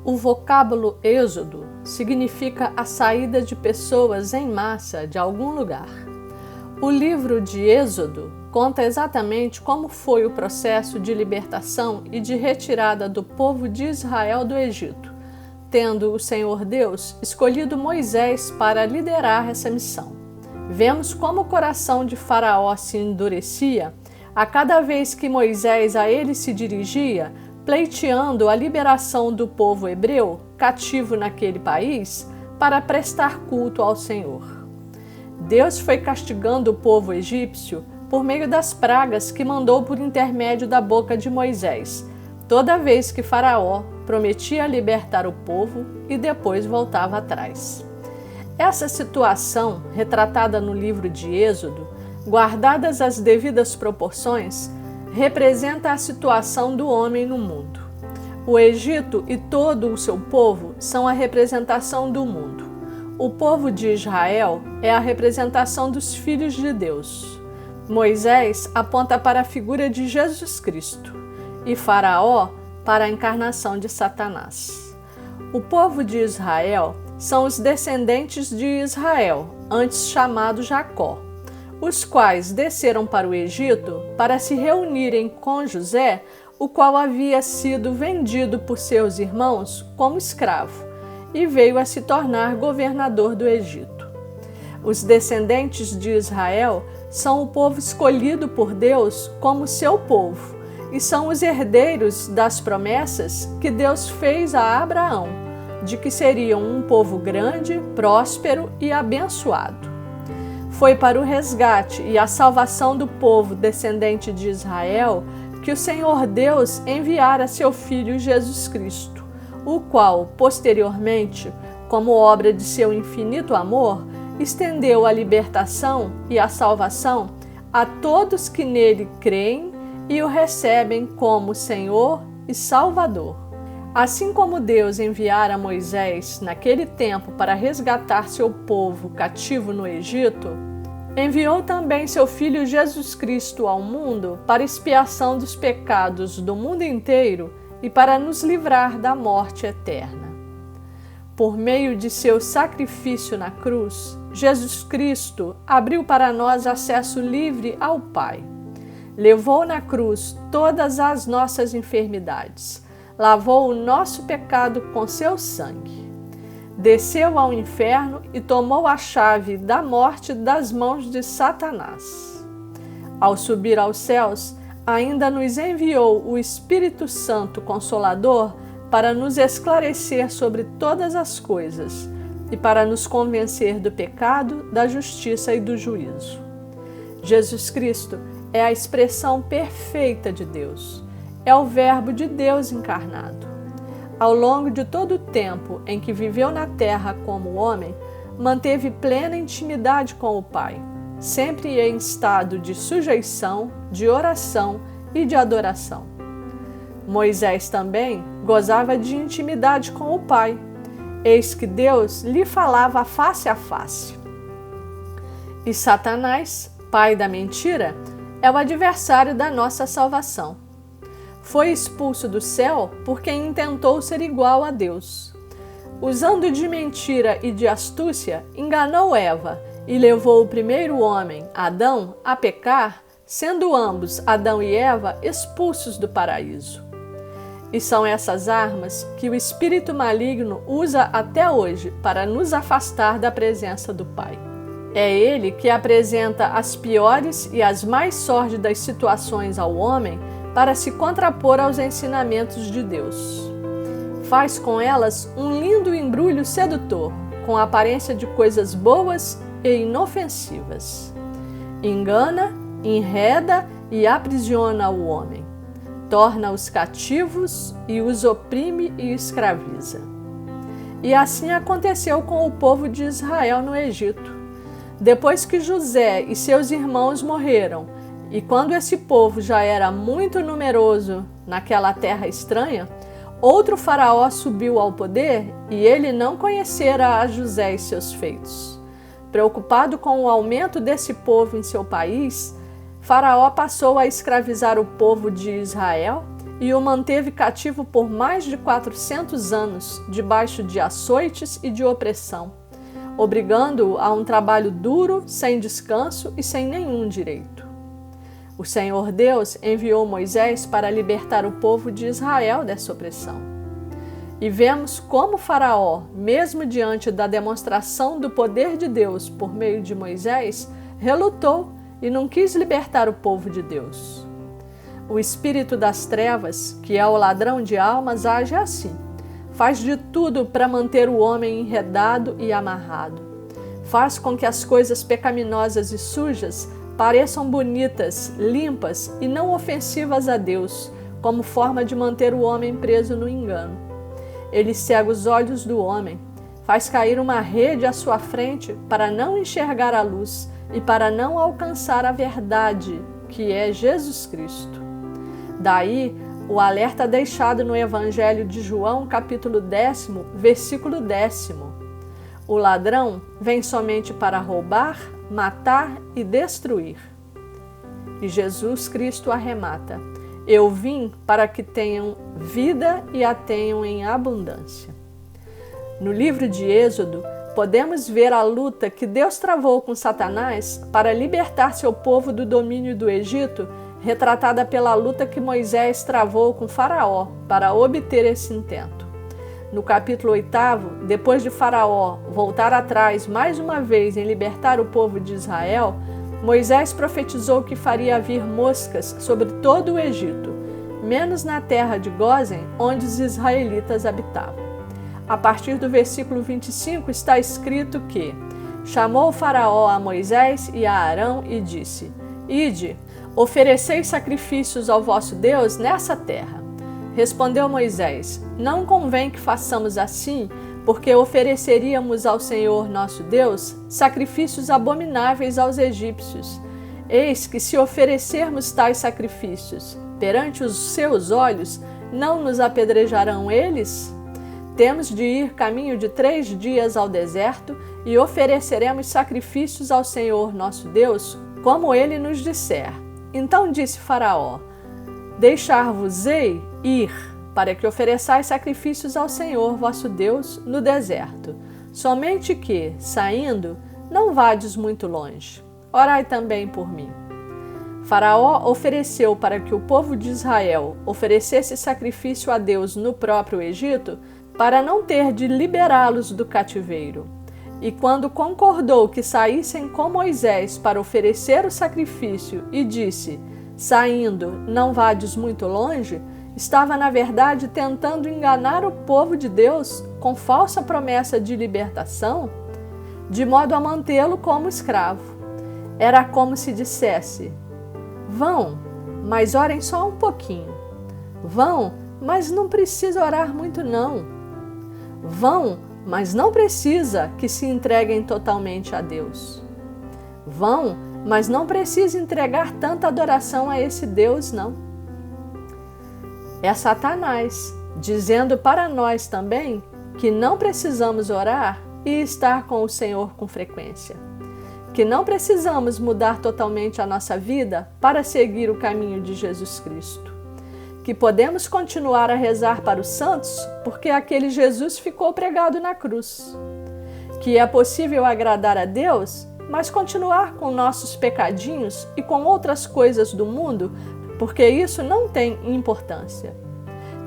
O vocábulo êxodo significa a saída de pessoas em massa de algum lugar. O livro de Êxodo conta exatamente como foi o processo de libertação e de retirada do povo de Israel do Egito, tendo o Senhor Deus escolhido Moisés para liderar essa missão. Vemos como o coração de Faraó se endurecia a cada vez que Moisés a ele se dirigia, pleiteando a liberação do povo hebreu cativo naquele país para prestar culto ao Senhor. Deus foi castigando o povo egípcio por meio das pragas que mandou por intermédio da boca de Moisés, toda vez que Faraó prometia libertar o povo e depois voltava atrás. Essa situação, retratada no livro de Êxodo, guardadas as devidas proporções, representa a situação do homem no mundo. O Egito e todo o seu povo são a representação do mundo. O povo de Israel é a representação dos filhos de Deus. Moisés aponta para a figura de Jesus Cristo e Faraó para a encarnação de Satanás. O povo de Israel são os descendentes de Israel, antes chamado Jacó, os quais desceram para o Egito para se reunirem com José, o qual havia sido vendido por seus irmãos como escravo e veio a se tornar governador do Egito. Os descendentes de Israel são o povo escolhido por Deus como seu povo e são os herdeiros das promessas que Deus fez a Abraão, de que seriam um povo grande, próspero e abençoado. Foi para o resgate e a salvação do povo descendente de Israel que o Senhor Deus enviara seu Filho Jesus Cristo, o qual, posteriormente, como obra de seu infinito amor, estendeu a libertação e a salvação a todos que nele creem e o recebem como Senhor e Salvador. Assim como Deus enviara Moisés naquele tempo para resgatar seu povo cativo no Egito, enviou também seu Filho Jesus Cristo ao mundo para expiação dos pecados do mundo inteiro e para nos livrar da morte eterna. Por meio de seu sacrifício na cruz, Jesus Cristo abriu para nós acesso livre ao Pai. Levou na cruz todas as nossas enfermidades, lavou o nosso pecado com seu sangue. Desceu ao inferno e tomou a chave da morte das mãos de Satanás. Ao subir aos céus, ainda nos enviou o Espírito Santo Consolador para nos esclarecer sobre todas as coisas e para nos convencer do pecado, da justiça e do juízo. Jesus Cristo é a expressão perfeita de Deus, é o Verbo de Deus encarnado. Ao longo de todo o tempo em que viveu na terra como homem, manteve plena intimidade com o Pai, sempre em estado de sujeição, de oração e de adoração. Moisés também gozava de intimidade com o Pai, eis que Deus lhe falava face a face. E Satanás, pai da mentira, é o adversário da nossa salvação. Foi expulso do céu porque intentou ser igual a Deus. Usando de mentira e de astúcia, enganou Eva e levou o primeiro homem, Adão, a pecar, sendo ambos, Adão e Eva, expulsos do paraíso. E são essas armas que o espírito maligno usa até hoje para nos afastar da presença do Pai. É ele que apresenta as piores e as mais sórdidas situações ao homem para se contrapor aos ensinamentos de Deus. Faz com elas um lindo embrulho sedutor, com a aparência de coisas boas e inofensivas. Engana, enreda e aprisiona o homem. Torna-os cativos e os oprime e escraviza. E assim aconteceu com o povo de Israel no Egito. Depois que José e seus irmãos morreram, e quando esse povo já era muito numeroso naquela terra estranha, outro faraó subiu ao poder e ele não conhecera a José e seus feitos. Preocupado com o aumento desse povo em seu país, Faraó passou a escravizar o povo de Israel e o manteve cativo por mais de 400 anos, debaixo de açoites e de opressão, obrigando-o a um trabalho duro, sem descanso e sem nenhum direito. O Senhor Deus enviou Moisés para libertar o povo de Israel dessa opressão. E vemos como Faraó, mesmo diante da demonstração do poder de Deus por meio de Moisés, relutou e não quis libertar o povo de Deus. O espírito das trevas, que é o ladrão de almas, age assim. Faz de tudo para manter o homem enredado e amarrado. Faz com que as coisas pecaminosas e sujas pareçam bonitas, limpas e não ofensivas a Deus, como forma de manter o homem preso no engano. Ele cega os olhos do homem, faz cair uma rede à sua frente para não enxergar a luz e para não alcançar a verdade, que é Jesus Cristo. Daí, o alerta deixado no Evangelho de João, capítulo 10, versículo 10. O ladrão vem somente para roubar, matar e destruir. E Jesus Cristo arremata: eu vim para que tenham vida e a tenham em abundância. No livro de Êxodo, podemos ver a luta que Deus travou com Satanás para libertar seu povo do domínio do Egito, retratada pela luta que Moisés travou com Faraó para obter esse intento. No capítulo 8, depois de Faraó voltar atrás mais uma vez em libertar o povo de Israel, Moisés profetizou que faria vir moscas sobre todo o Egito, menos na terra de Gósen, onde os israelitas habitavam. A partir do versículo 25 está escrito que chamou Faraó a Moisés e a Arão e disse: Ide, ofereceis sacrifícios ao vosso Deus nessa terra. Respondeu Moisés: não convém que façamos assim, porque ofereceríamos ao Senhor nosso Deus sacrifícios abomináveis aos egípcios. Eis que se oferecermos tais sacrifícios perante os seus olhos, não nos apedrejarão eles? Temos de ir caminho de 3 dias ao deserto e ofereceremos sacrifícios ao Senhor nosso Deus, como ele nos disser. Então disse Faraó: deixar-vos-ei ir, para que ofereçais sacrifícios ao Senhor vosso Deus no deserto. Somente que, saindo, não vades muito longe. Orai também por mim. Faraó ofereceu para que o povo de Israel oferecesse sacrifício a Deus no próprio Egito, para não ter de liberá-los do cativeiro. E quando concordou que saíssem com Moisés para oferecer o sacrifício e disse: saindo, não vades muito longe, estava na verdade tentando enganar o povo de Deus com falsa promessa de libertação, de modo a mantê-lo como escravo. Era como se dissesse: vão, mas orem só um pouquinho. Vão, mas não precisa orar muito não. Vão, mas não precisa que se entreguem totalmente a Deus. Vão, mas não precisa entregar tanta adoração a esse Deus, não. É Satanás dizendo para nós também que não precisamos orar e estar com o Senhor com frequência. Que não precisamos mudar totalmente a nossa vida para seguir o caminho de Jesus Cristo. Que podemos continuar a rezar para os santos porque aquele Jesus ficou pregado na cruz. Que é possível agradar a Deus, mas continuar com nossos pecadinhos e com outras coisas do mundo, porque isso não tem importância.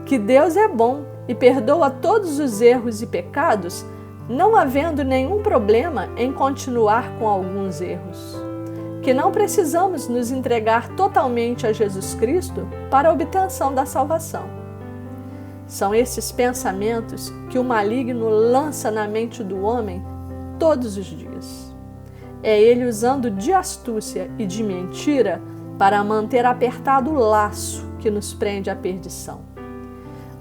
Que Deus é bom e perdoa todos os erros e pecados, não havendo nenhum problema em continuar com alguns erros. Que não precisamos nos entregar totalmente a Jesus Cristo para a obtenção da salvação. São esses pensamentos que o maligno lança na mente do homem todos os dias. É ele usando de astúcia e de mentira para manter apertado o laço que nos prende à perdição.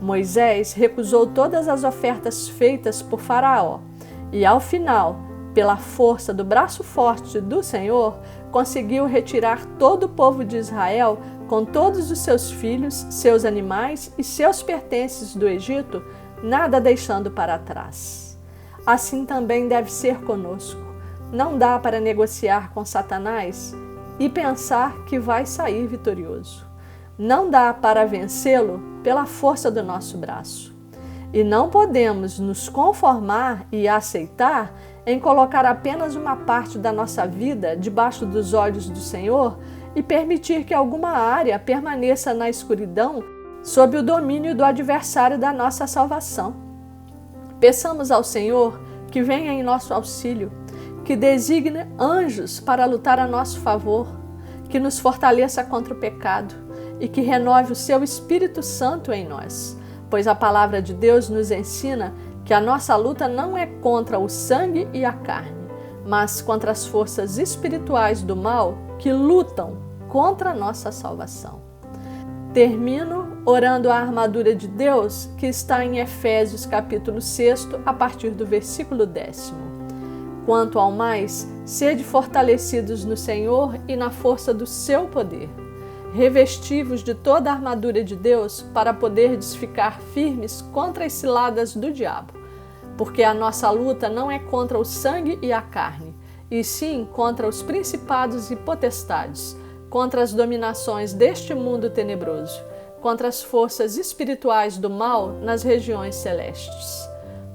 Moisés recusou todas as ofertas feitas por Faraó e, ao final, pela força do braço forte do Senhor, conseguiu retirar todo o povo de Israel com todos os seus filhos, seus animais e seus pertences do Egito, nada deixando para trás. Assim também deve ser conosco. Não dá para negociar com Satanás e pensar que vai sair vitorioso. não dá para vencê-lo pela força do nosso braço. E não podemos nos conformar e aceitar em colocar apenas uma parte da nossa vida debaixo dos olhos do Senhor e permitir que alguma área permaneça na escuridão sob o domínio do adversário da nossa salvação. Peçamos ao Senhor que venha em nosso auxílio, que designe anjos para lutar a nosso favor, que nos fortaleça contra o pecado e que renove o seu Espírito Santo em nós, pois a palavra de Deus nos ensina que a nossa luta não é contra o sangue e a carne, mas contra as forças espirituais do mal que lutam contra a nossa salvação. Termino orando a armadura de Deus que está em Efésios capítulo 6, a partir do versículo 10. Quanto ao mais, sede fortalecidos no Senhor e na força do seu poder. Revesti-vos de toda a armadura de Deus para poderdes ficar firmes contra as ciladas do diabo. Porque a nossa luta não é contra o sangue e a carne, e sim contra os principados e potestades, contra as dominações deste mundo tenebroso, contra as forças espirituais do mal nas regiões celestes.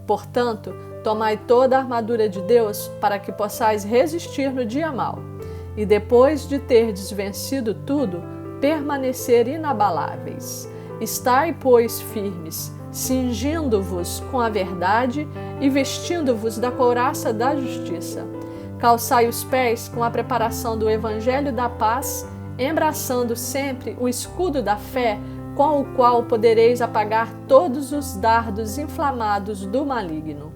Portanto, tomai toda a armadura de Deus para que possais resistir no dia mau, e depois de terdes vencido tudo, permanecer inabaláveis. Estai, pois, firmes, cingindo-vos com a verdade e vestindo-vos da couraça da justiça. Calçai os pés com a preparação do Evangelho da paz, embraçando sempre o escudo da fé, com o qual podereis apagar todos os dardos inflamados do maligno.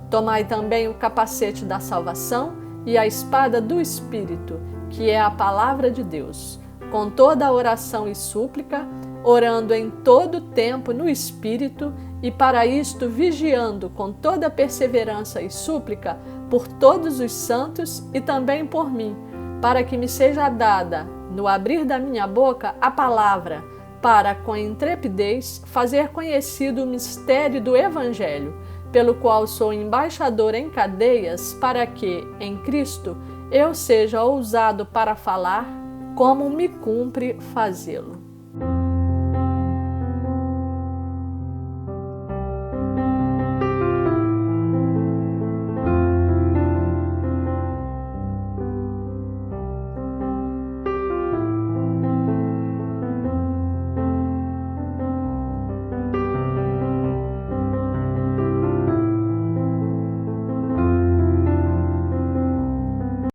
Tomai também o capacete da salvação e a espada do Espírito, que é a palavra de Deus, com toda a oração e súplica, orando em todo tempo no Espírito e para isto vigiando com toda perseverança e súplica por todos os santos e também por mim, para que me seja dada, no abrir da minha boca, a palavra, para, com intrepidez, fazer conhecido o mistério do Evangelho, pelo qual sou embaixador em cadeias, para que, em Cristo, eu seja ousado para falar, como me cumpre fazê-lo.